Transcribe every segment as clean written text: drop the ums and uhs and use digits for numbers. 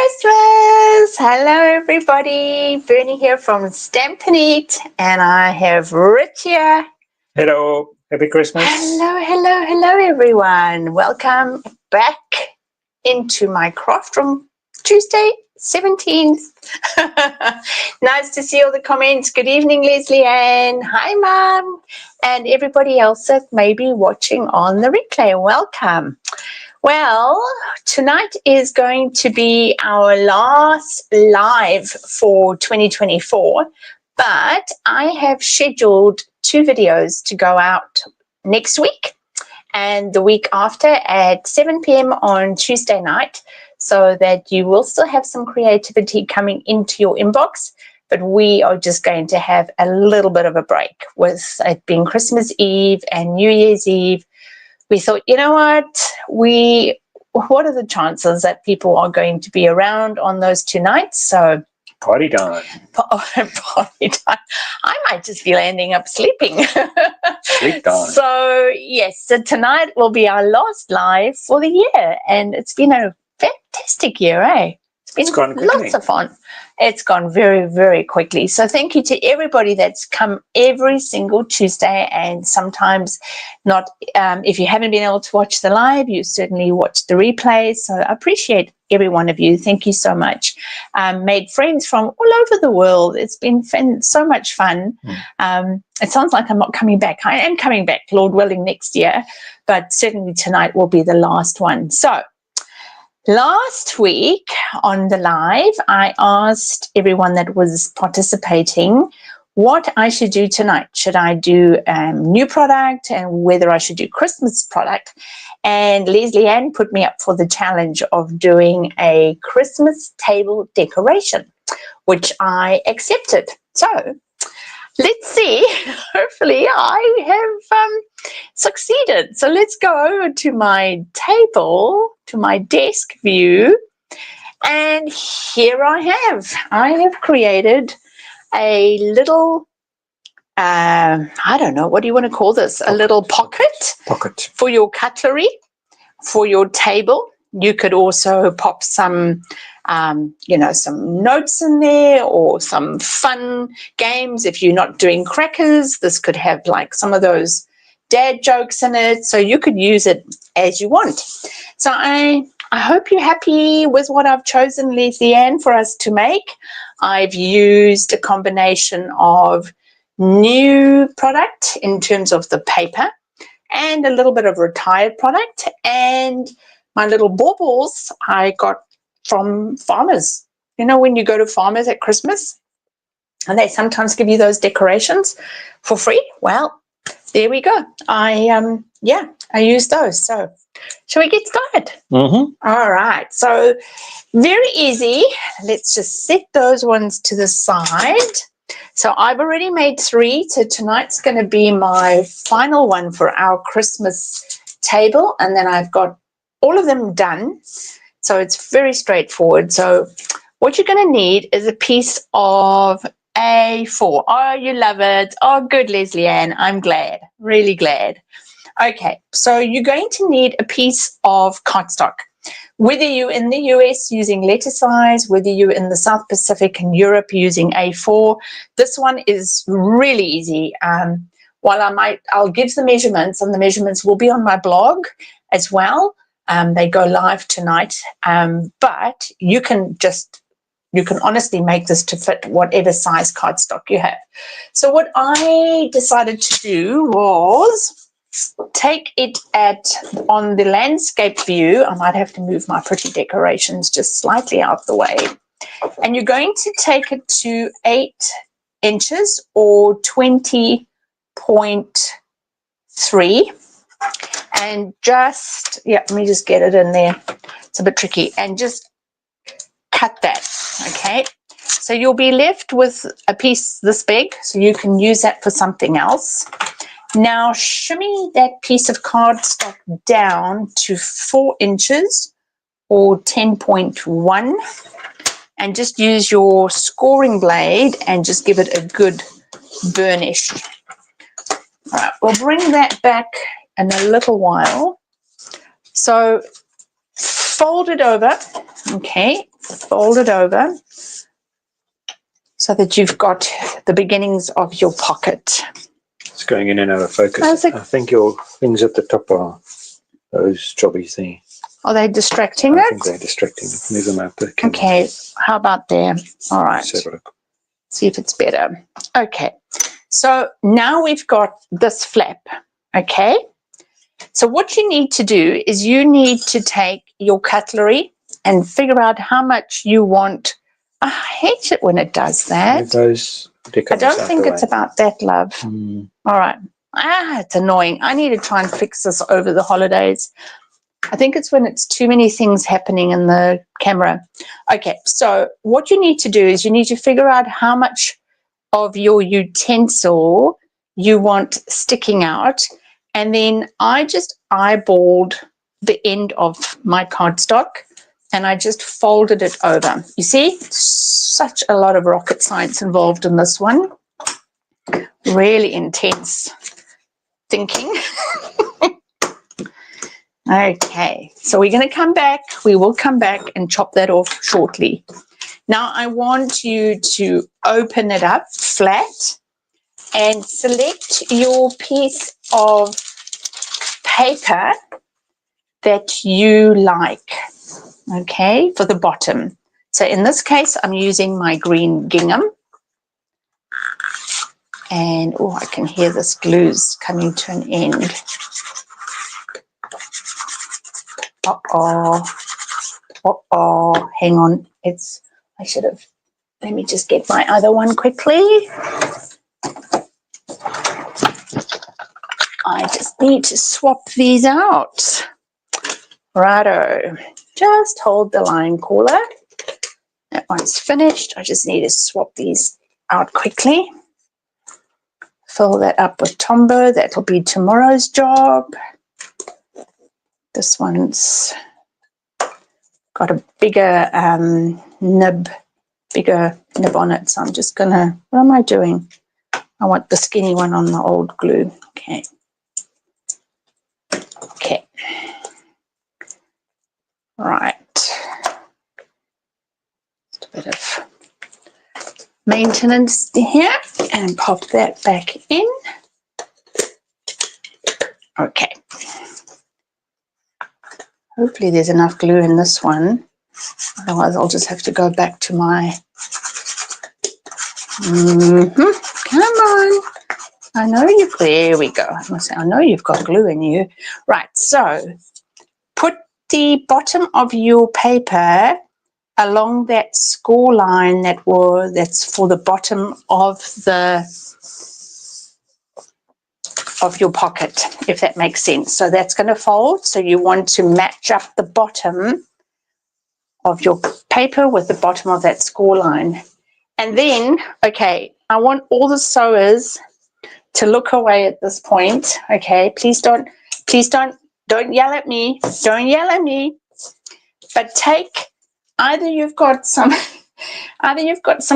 Christmas! Hello everybody, Bernie here from Stampin Up, and I have Rich here. Hello, happy Christmas. Hello everyone. Welcome back into my craft room, Tuesday 17th. Nice to see all the comments. Good evening, Leslie Ann. Hi, Mum. And everybody else that may be watching on the replay, welcome. Well, tonight is going to be our last live for 2024, but I have scheduled 2 videos to go out next week and the week after at 7 p.m. on Tuesday night, so that you will still have some creativity coming into your inbox, but we are just going to have a little bit of a break with it being Christmas Eve and New Year's Eve. We thought, you know what are the chances that people are going to be around on those 2 nights? So Party time. Party time. I might just be landing up sleeping. Sleep time. So yes, so tonight will be our last live for the year, and it's been a fantastic year, eh? It's gone been quickly. lots of fun. It's gone very, very quickly. So thank you to everybody that's come every single Tuesday, and sometimes not. If you haven't been able to watch the live, you certainly watch the replays. So I appreciate every one of you. Thank you so much. Made friends from all over the world. It's been so much fun. It sounds like I'm not coming back. I am coming back, Lord willing, next year, but certainly tonight will be the last one. So last week on the live, I asked everyone that was participating what I should do tonight. Should I do new product, and whether I should do Christmas product? And Leslie Ann put me up for the challenge of doing a Christmas table decoration, which I accepted. So let's see. Hopefully I have succeeded. So let's go over to my table, to my desk view, and here I have created a little I don't know, what do you want to call this? A little pocket for your cutlery, for your table. You could also pop some some notes in there, or some fun games. If you're not doing crackers, this could have like some of those dad jokes in it, so you could use it as you want. So I hope you're happy with what I've chosen, Leslie Ann, for us to make. I've used a combination of new product in terms of the paper, and a little bit of retired product, and my little baubles I got from farmers. You know, when you go to farmers at Christmas and they sometimes give you those decorations for free. Well, there we go. I used those. So shall we get started? All right. So very easy. Let's just set those ones to the side. So I've already made 3. So tonight's going to be my final one for our Christmas table. And then I've got all of them done. So it's very straightforward. So what you're going to need is a piece of A4. Oh, you love it. Oh, good, Leslie Ann. I'm glad. Really glad. Okay, so you're going to need a piece of cardstock. Whether you're in the US using letter size, whether you're in the South Pacific and Europe using A4, this one is really easy. While I'll give the measurements, and the measurements will be on my blog as well. They go live tonight, but you can honestly make this to fit whatever size cardstock you have. So what I decided to do was take it on the landscape view. I might have to move my pretty decorations just slightly out the way. And you're going to take it to 8 inches or 20.3. And just, let me just get it in there. It's a bit tricky. And just cut that, okay? So you'll be left with a piece this big, so you can use that for something else. Now shimmy that piece of cardstock down to 4 inches or 10.1, and just use your scoring blade and just give it a good burnish. All right, we'll bring that back in a little while. So fold it over, okay, fold it over so that you've got the beginnings of your pocket. It's going in and out of focus. How's it- I think your things at the top are those jobbies there. Are they distracting I it? think they're distracting. Move them out the camera. Okay, how about there? All right. Let's have a look. See if it's better. Okay, so now we've got this flap, okay? So what you need to do is you need to take your cutlery and figure out how much you want. I hate it when it does that. Move those I decals don't out think the it's way. about that, love. All right. It's annoying. I need to try and fix this over the holidays. I think it's when it's too many things happening in the camera. Okay, so what you need to do is you need to figure out how much of your utensil you want sticking out. And then I just eyeballed the end of my cardstock and I just folded it over. You see, such a lot of rocket science involved in this one. Really intense thinking. Okay, so we're going to come back. We will come back and chop that off shortly. Now I want you to open it up flat and select your piece of paper that you like, okay, for the bottom. So in this case, I'm using my green gingham. And, oh, I can hear this glue's coming to an end. Uh-oh. Uh-oh. Hang on. Let me just get my other one quickly. I just need to swap these out. Righto. Just hold the line caller. That one's finished. I just need to swap these out quickly. Fill that up with Tombow. That'll be tomorrow's job. This one's got a bigger nib on it. So I'm just gonna, what am I doing? I want the skinny one on the old glue. Okay. Okay. Right. Just a bit of maintenance here and pop that back in. Okay. Hopefully there's enough glue in this one. Otherwise I'll just have to go back to my Come on. I know you've, there we go. I must say, I know you've got glue in you. Right, so put the bottom of your paper along that score line that's for the bottom of your pocket, if that makes sense. So that's going to fold. So you want to match up the bottom of your paper with the bottom of that score line. And then, okay, I want all the sewers to look away at this point. Okay, please don't yell at me. Don't yell at me. But either you've got some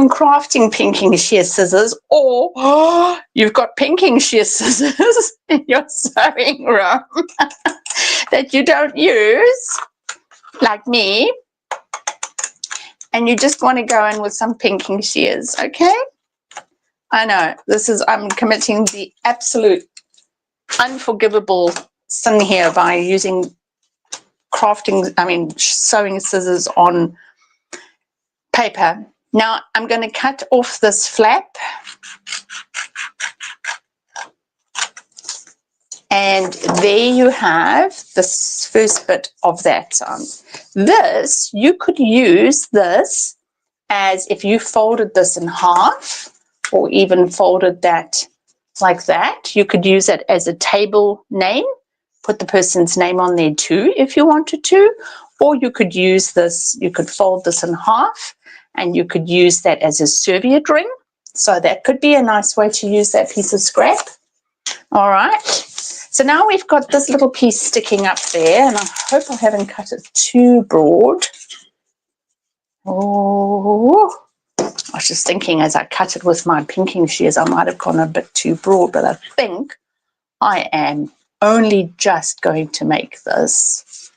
crafting pinking shear scissors, or you've got pinking shear scissors in your sewing room that you don't use, like me, and you just want to go in with some pinking shears, okay? I know, I'm committing the absolute unforgivable sin here by using sewing scissors on paper. Now I'm going to cut off this flap, and there you have this first bit of that. You could use this as, if you folded this in half or even folded that like that, you could use it as a table name, put the person's name on there too if you wanted to, or you could use this, you could fold this in half and you could use that as a serviette ring. So that could be a nice way to use that piece of scrap. All right, so now we've got this little piece sticking up there, and I hope I haven't cut it too broad. Oh, I was just thinking as I cut it with my pinking shears, I might have gone a bit too broad, but I think I am only just going to make this.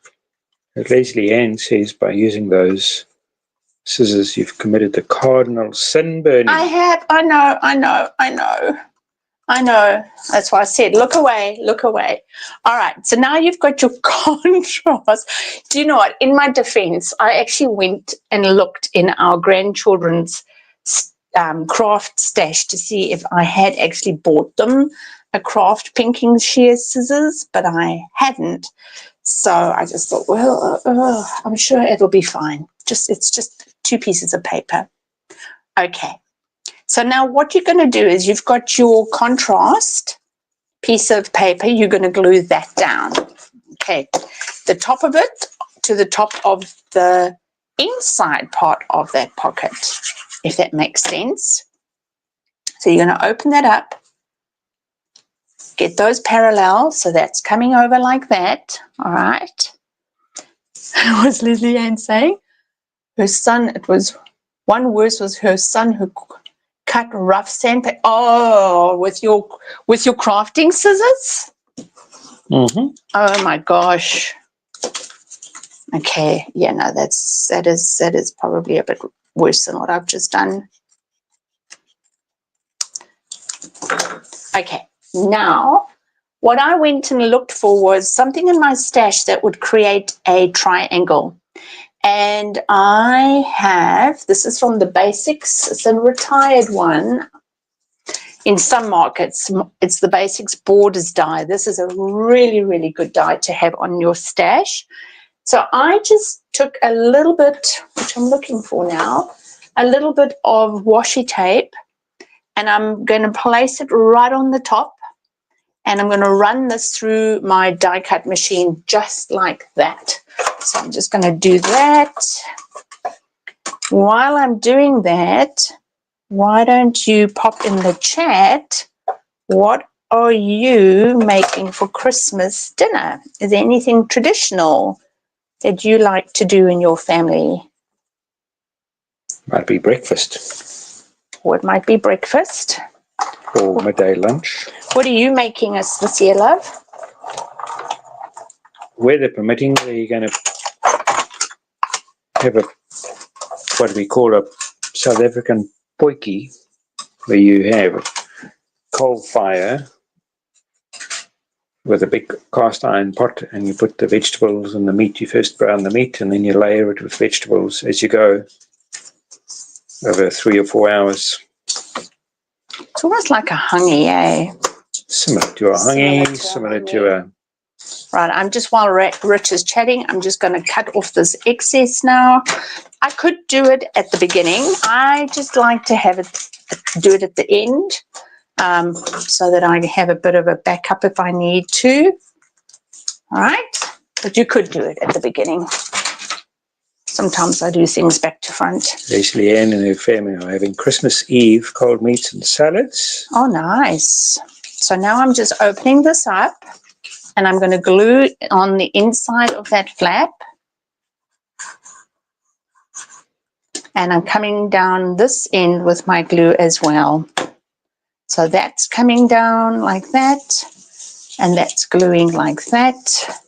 Leslie Ann says by using those scissors, you've committed the cardinal sin, Bernie. I have. I know. That's why I said, look away, look away. All right. So now you've got your contrast. Do you know what? In my defense, I actually went and looked in our grandchildren's craft stash to see if I had actually bought them a craft pinking shear scissors, but I hadn't. So I just thought, well, I'm sure it'll be fine. It's just 2 pieces of paper. Okay. So now what you're going to do is you've got your contrast piece of paper. You're going to glue that down. Okay. The top of it to the top of the inside part of that pocket, if that makes sense. So you're going to open that up. Get those parallel. So that's coming over like that. All right. What was Leslie Ann saying? Her son, it was one worse was her son who cut rough sandpaper. Oh, with your crafting scissors? Mm-hmm. Oh my gosh. Okay, yeah, no, that is probably a bit worse than what I've just done. Okay, now what I went and looked for was something in my stash that would create a triangle. And I have, this is from the Basics, it's a retired one. In some markets, it's the Basics Borders die. This is a really, really good die to have on your stash. So I just took a little bit, which I'm looking for now, a little bit of washi tape, and I'm going to place it right on the top, and I'm going to run this through my die cut machine just like that. So I'm just going to do that. While I'm doing that, why don't you pop in the chat, what are you making for Christmas dinner? Is there anything traditional that you like to do in your family? Might be breakfast. Or it might be breakfast. Or midday lunch. What are you making us this year, love? Weather permitting, you're going to have what we call a South African potjie, where you have a coal fire with a big cast iron pot, and you put the vegetables and the meat. You first brown the meat, and then you layer it with vegetables as you go over 3 or 4 hours. It's almost like a honey, eh? Similar to a honey, similar to a... Right, I'm just, while Rich is chatting, I'm just going to cut off this excess now. I could do it at the beginning. I just like to have it, do it at the end, so that I have a bit of a backup if I need to. All right, but you could do it at the beginning. Sometimes I do things back to front. Leslie Ann and her family are having Christmas Eve cold meats and salads. Oh, nice. So now I'm just opening this up, and I'm going to glue on the inside of that flap. And I'm coming down this end with my glue as well. So that's coming down like that, and that's gluing like that.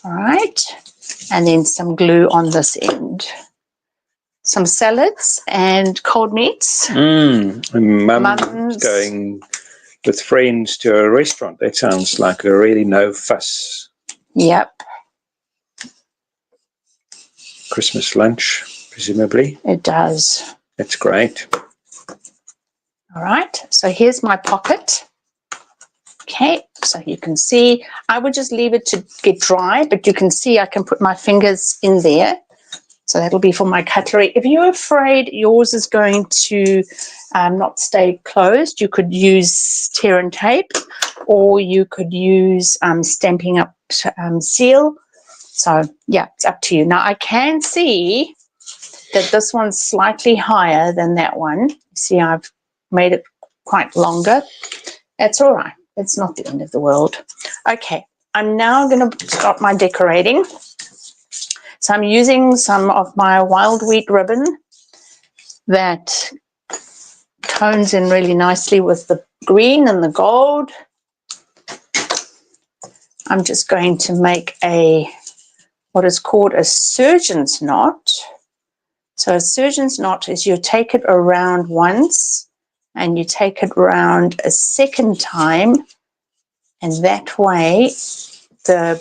All right. And then some glue on this end. Some salads and cold meats. Mum's going with friends to a restaurant. That sounds like a really no fuss. Yep. Christmas lunch, presumably. It does. That's great. All right. So here's my pocket. Okay. So you can see, I would just leave it to get dry, but you can see I can put my fingers in there. So that'll be for my cutlery. If you're afraid yours is going to not stay closed, you could use tear and tape, or you could use Stampin' Up seal. So yeah, it's up to you. Now I can see that this one's slightly higher than that one. See, I've made it quite longer. That's all right. It's not the end of the world. Okay, I'm now going to start my decorating. So I'm using some of my wild wheat ribbon that tones in really nicely with the green and the gold. I'm just going to make what is called a surgeon's knot. So a surgeon's knot is you take it around once and you take it around a second time, and that way the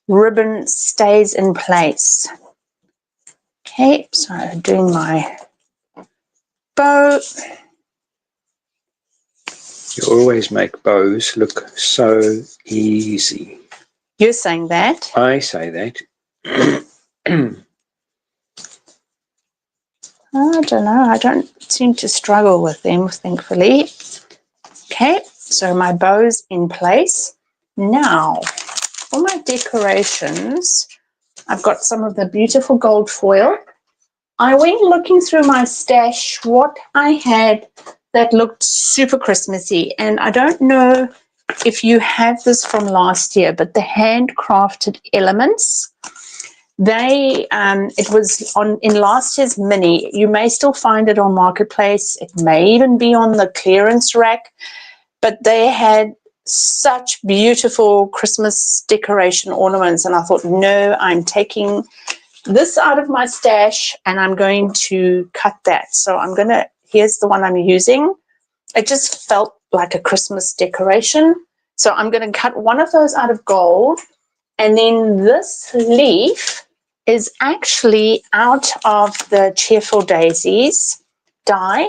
ribbon stays in place. Okay, so I'm doing my bow. You always make bows look so easy. You're saying that? I say that. I don't know. I don't seem to struggle with them, thankfully. Okay, so my bow's in place. Now, for my decorations, I've got some of the beautiful gold foil. I went looking through my stash what I had that looked super Christmassy, and I don't know if you have this from last year, but the handcrafted elements, it was on in last year's mini. You may still find it on Marketplace. It may even be on the clearance rack, but they had such beautiful Christmas decoration ornaments, and I thought, no, I'm taking this out of my stash and I'm going to cut that. So here's the one I'm using. It just felt like a Christmas decoration. So I'm going to cut one of those out of gold, and then this leaf is actually out of the Cheerful Daisies die,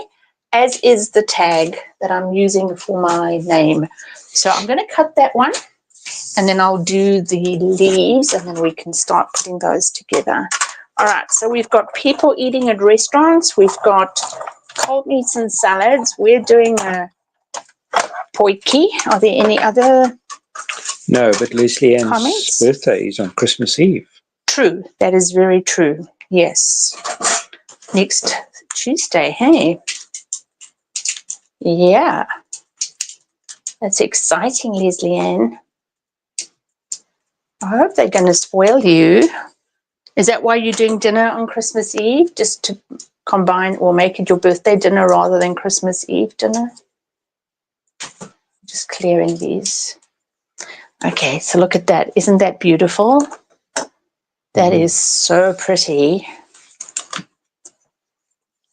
as is the tag that I'm using for my name. So I'm going to cut that one, and then I'll do the leaves, and then we can start putting those together. All right, so we've got people eating at restaurants. We've got cold meats and salads. We're doing a poiki. Are there any other No, but Leslie Ann's comments? birthday is on Christmas Eve. True, that is very true. Yes. Next Tuesday, hey? Yeah. That's exciting, Leslie Ann. I hope they're going to spoil you. Is that why you're doing dinner on Christmas Eve? Just to combine or make it your birthday dinner rather than Christmas Eve dinner? Just clearing these. Okay, so look at that. Isn't that beautiful? That is so pretty.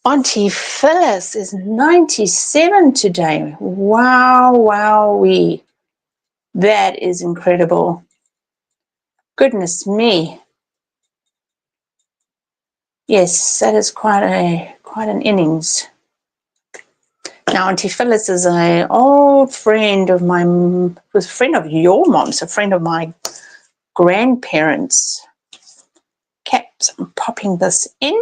Auntie Phyllis is 97 today. Wow, wowee. That is incredible. Goodness me. Yes, that is quite an innings. Now, Auntie Phyllis is an old friend of mine, was a friend of your mom's, a friend of my grandparents. Okay, so I'm popping this in.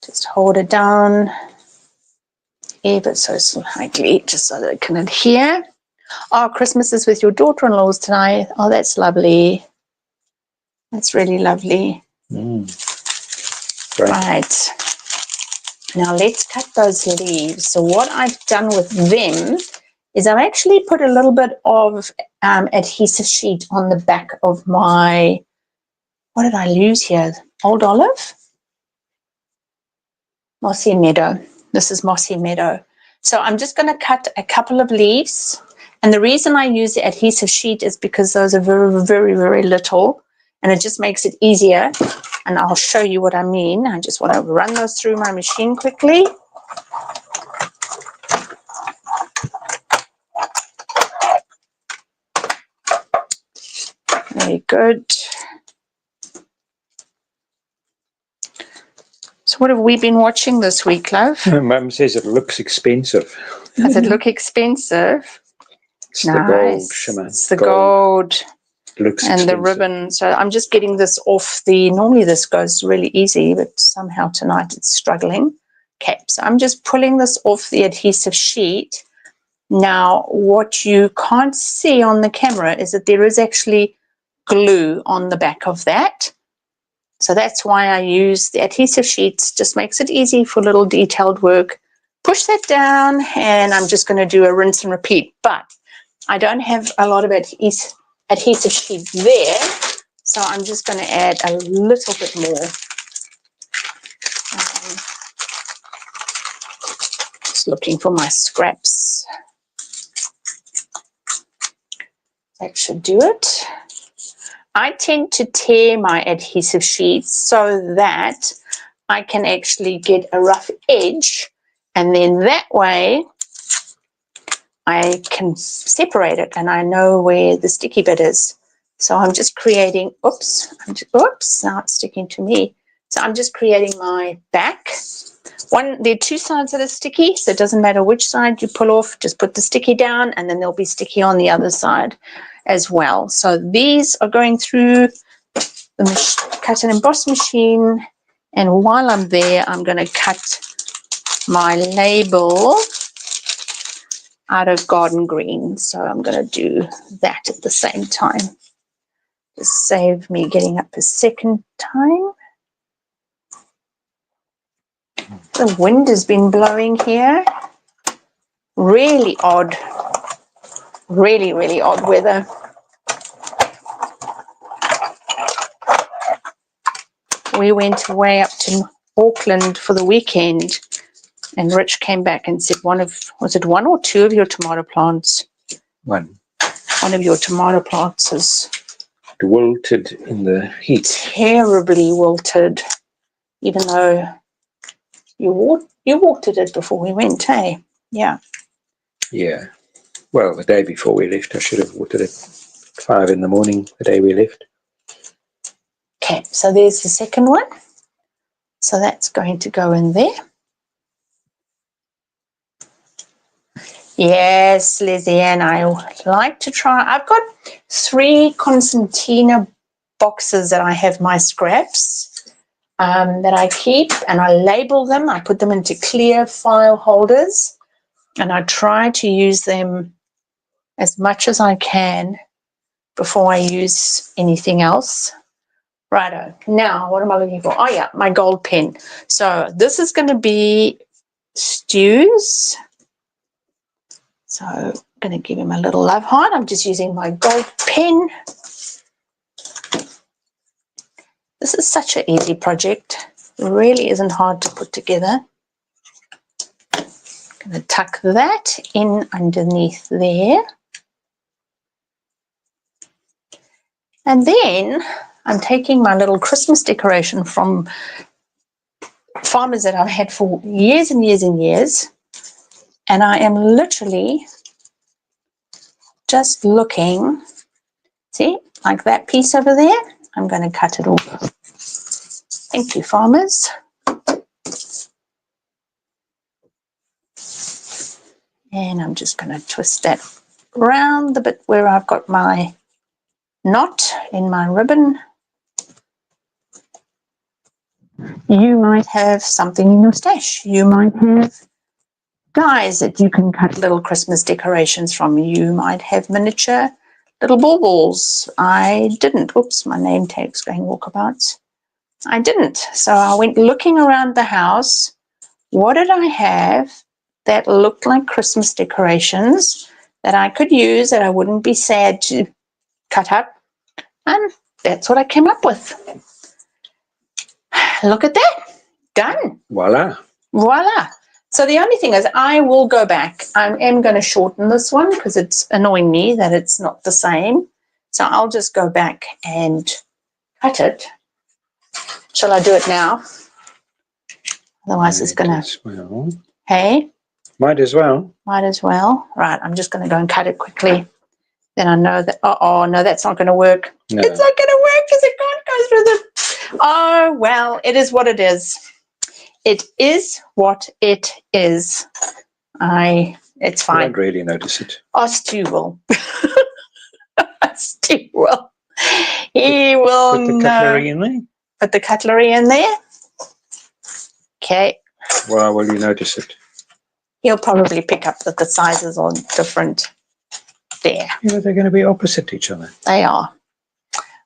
Just hold it down ever so slightly, just so that it can adhere. Oh, Christmas is with your daughter-in-laws tonight. Oh, that's lovely. That's really lovely. Great. Right. Now let's cut those leaves. So what I've done with them is I've actually put a little bit of adhesive sheet on the back of my, what did I lose here? Old olive? Mossy Meadow. This is Mossy Meadow. So I'm just going to cut a couple of leaves. And the reason I use the adhesive sheet is because those are very, very, very little. And it just makes it easier. And I'll show you what I mean. I just want to run those through my machine quickly. Very good. So what have we been watching this week, love? Mum says it looks expensive. Does it look expensive? It's Nice. the gold shimmer. It's the gold. Looks and expensive. The ribbon. So I'm just getting this off normally this goes really easy, but somehow tonight it's struggling. Okay, so I'm just pulling this off the adhesive sheet. Now, what you can't see on the camera is that there is actually glue on the back of that. So that's why I use the adhesive sheets, just makes it easy for little detailed work. Push that down, and I'm just going to do a rinse and repeat. But I don't have a lot of adhesive sheet there, so I'm just going to add a little bit more. Just looking for my scraps. That should do it. I tend to tear my adhesive sheets so that I can actually get a rough edge, and then that way I can separate it and I know where the sticky bit is. So I'm just creating, oops, now it's sticking to me. So I'm just creating my back. There are two sides that are sticky, so it doesn't matter which side you pull off, just put the sticky down and then they'll be sticky on the other side as well. So these are going through the cut and emboss machine, and while I'm there, I'm going to cut my label out of garden green. So I'm going to do that at the same time. Just save me getting up a second time. The wind has been blowing here. Really odd. Really, really odd weather. We went away up to Auckland for the weekend, and Rich came back and said was it one or two of your tomato plants? One. One of your tomato plants is wilted in the heat. Terribly wilted, even though you watered it before we went, hey? Yeah. Yeah. Well, the day before we left, I should have watered it 5 in the morning the day we left. Okay, so there's the second one. So that's going to go in there. Yes, Lizzie, and I like to try. I've got 3 concertina boxes that I have my scraps that I keep, and I label them. I put them into clear file holders, and I try to use them as much as I can before I use anything else. Righto. Now, what am I looking for? Oh, yeah, my gold pen. So this is going to be Stu's. So I'm going to give him a little love heart. I'm just using my gold pen. This is such an easy project. It really isn't hard to put together. I'm going to tuck that in underneath there. And then I'm taking my little Christmas decoration from farmers that I've had for years and years and years. And I am literally just looking, see, like that piece over there. I'm going to cut it off. Thank you, farmers. And I'm just going to twist that round the bit where I've got my knot in my ribbon. You might have something in your stash. You might have dies that you can cut little Christmas decorations from. You might have miniature little baubles. I didn't. Oops, my name tag's going walkabouts. I didn't. So I went looking around the house. What did I have that looked like Christmas decorations that I could use, that I wouldn't be sad to cut up? And that's what I came up with. Look at that. Done. Voila. Voila. So the only thing is I will go back. I am going to shorten this one because it's annoying me that it's not the same. So I'll just go back and cut it. Shall I do it now? Otherwise it's going to... Well. Hey? Might as well. Might as well. Right, I'm just going to go and cut it quickly. Then I know that, oh, no, that's not going to work. No. It's not going to work because it can't go through the... Oh, well, it is what it is. It is what it is. It's fine. I don't really notice it. Oh, Stu will. Stu will. He will Put the cutlery in there. Put the cutlery in there. Okay. Why will you notice it? He'll probably pick up that the sizes are different there. Yeah, they're going to be opposite each other. They are.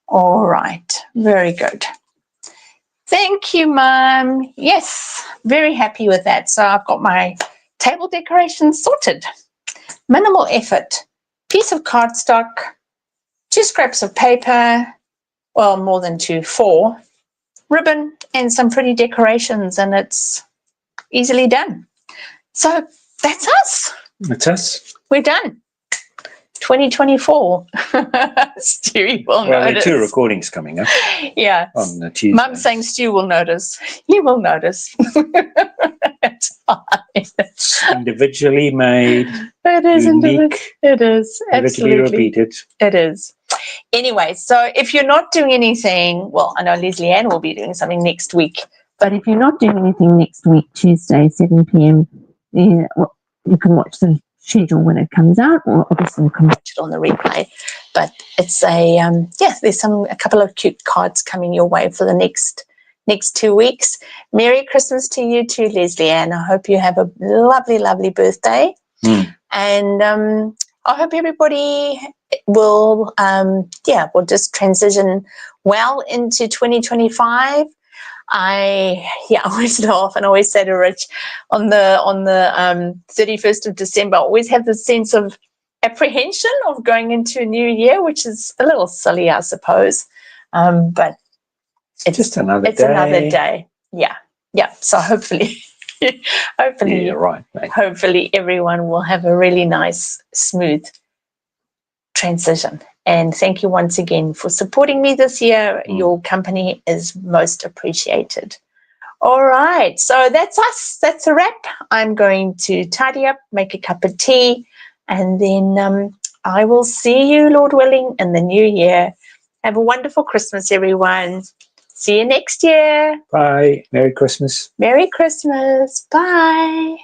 All right. Very good. Thank you, Mum. Yes, very happy with that. So I've got my table decorations sorted. Minimal effort. Piece of cardstock, 2 scraps of paper, well, more than 2, 4, ribbon, and some pretty decorations, and it's easily done. So that's us. That's us. We're done. 2024. Stewie will Well, there are notice. 2 recordings coming up Yeah. on the Tuesday. Mum's saying Stu will notice. He will notice. It's fine. It's individually made, It is unique, It is. never to be Absolutely. repeated. It is. Anyway, so if you're not doing anything, well, I know Leslie Ann will be doing something next week, but if you're not doing anything next week, Tuesday, 7 p.m., yeah, well, you can watch the schedule when it comes out, or obviously you can watch it on the replay. But it's there's a couple of cute cards coming your way for the next 2 weeks. Merry Christmas to you too, Leslie Ann. I hope you have a lovely, lovely birthday. And I hope everybody will just transition well into 2025. I always laugh and always say to Rich on the 31st of December, I always have this sense of apprehension of going into a new year, which is a little silly, I suppose. But it's just another another day. Yeah. So hopefully, yeah, right, mate. Hopefully everyone will have a really nice, smooth transition. And thank you once again for supporting me this year. Your company is most appreciated. All right, so that's us. That's a wrap. I'm going to tidy up, make a cup of tea, and then I will see you, Lord willing, in the new year. Have a wonderful Christmas, everyone. See you next year. Bye. Merry Christmas. Merry Christmas. Bye.